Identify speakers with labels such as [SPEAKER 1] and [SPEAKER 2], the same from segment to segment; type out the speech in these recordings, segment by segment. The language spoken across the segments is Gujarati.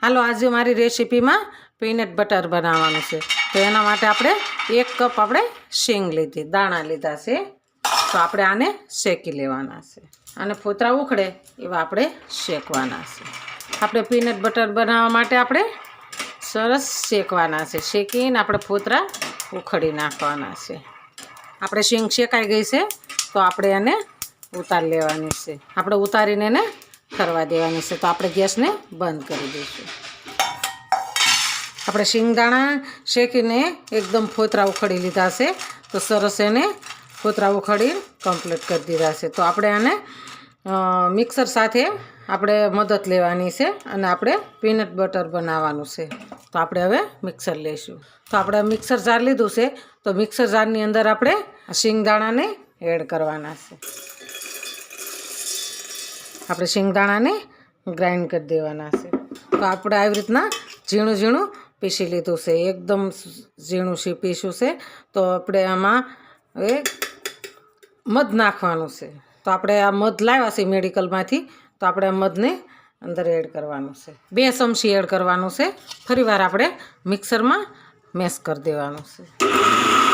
[SPEAKER 1] હાલો આજે મારી રેસીપીમાં પીનટ બટર બનાવવાનું છે। તો એના માટે આપણે 1 કપ આપણે શીંગ લીધી, દાણા લીધા છે। તો આપણે આને શેકી લેવાના છે અને ફોતરા ઉખડે એવા આપણે શેકવાના છે। આપણે પીનટ બટર બનાવવા માટે આપણે સરસ શેકવાના છે। શેકીને આપણે ફોતરા ઉખડી નાખવાના છે। આપણે શીંગ શેકાઈ ગઈ છે તો આપણે એને ઉતારી લેવાની છે। આપણે ઉતારીને એને કરવા દેવાની છે। તો આપણે ગેસને બંધ કરી દઈશું। આપણે શીંગદાણા શેકીને એકદમ ફોતરા ઉખડી લીધા છે। તો સરસ એને ફોતરા ઉખડી કમ્પ્લીટ કરી દીધા છે। તો આપણે આને મિક્સર સાથે આપણે મદદ લેવાની છે અને આપણે પીનટ બટર બનાવવાનું છે। તો આપણે હવે મિક્સર લઈશું। તો આપણે મિક્સર જાર લીધું છે। તો મિક્સર જારની અંદર આપણે શીંગદાણાને એડ કરવાના છે। આપણે શીંગદાણાને ગ્રાઇન્ડ કરી દેવાના છે। તો આપણે આવી રીતના ઝીણું ઝીણું પીસી લીધું છે, એકદમ ઝીણું પીસ્યું છે। તો આપણે આમાં હવે મધ નાખવાનું છે। તો આપણે આ મધ લાવ્યા છે મેડિકલમાંથી। તો આપણે આ મધને અંદર એડ કરવાનું છે, 2 ચમચી એડ કરવાનું છે। ફરીવાર આપણે મિક્સરમાં મેશ કરી દેવાનું છે।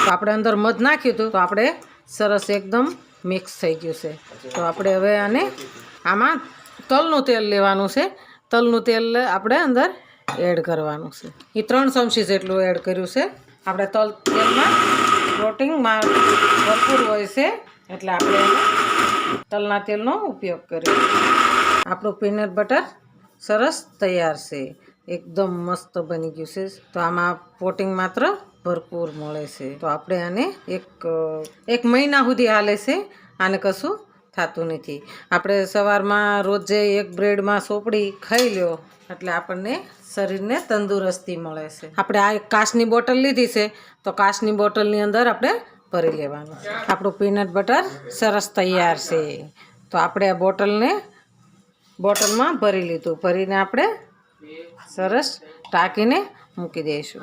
[SPEAKER 1] તો આપણે અંદર મધ નાખ્યું હતું, તો આપણે સરસ એકદમ મિક્સ થઈ ગયું છે। તો આપણે હવે આને આમાં તલનું તેલ લેવાનું છે। તલનું તેલ આપણે અંદર એડ કરવાનું છે। એ 3 ચમચી જેટલું એડ કર્યું છે। આપણે તેલમાં પ્રોટીનમાં ભરપૂર હોય છે, એટલે આપણે તલના તેલનો ઉપયોગ કરીએ। આપણું પીનટ બટર સરસ તૈયાર છે, એકદમ મસ્ત બની ગયું છે। તો આમાં પ્રોટીન માત્ર ભરપૂર મળે છે। તો આપણે આને એક મહિના સુધી હાલે છે, આને કશું થતું નથી। આપણે સવારમાં રોજે 1 બ્રેડમાં સોપડી ખાઈ લ્યો એટલે આપણને શરીરને તંદુરસ્તી મળે છે। આપણે આ એક કાચની બોટલ લીધી છે, તો કાચની બોટલની અંદર આપણે ભરી લેવાનું। આપણું પીનટ બટર સરસ તૈયાર છે। તો આપણે આ બોટલમાં ભરી લીધું, ભરીને આપણે સરસ ઢાંકીને મૂકી દઈશું।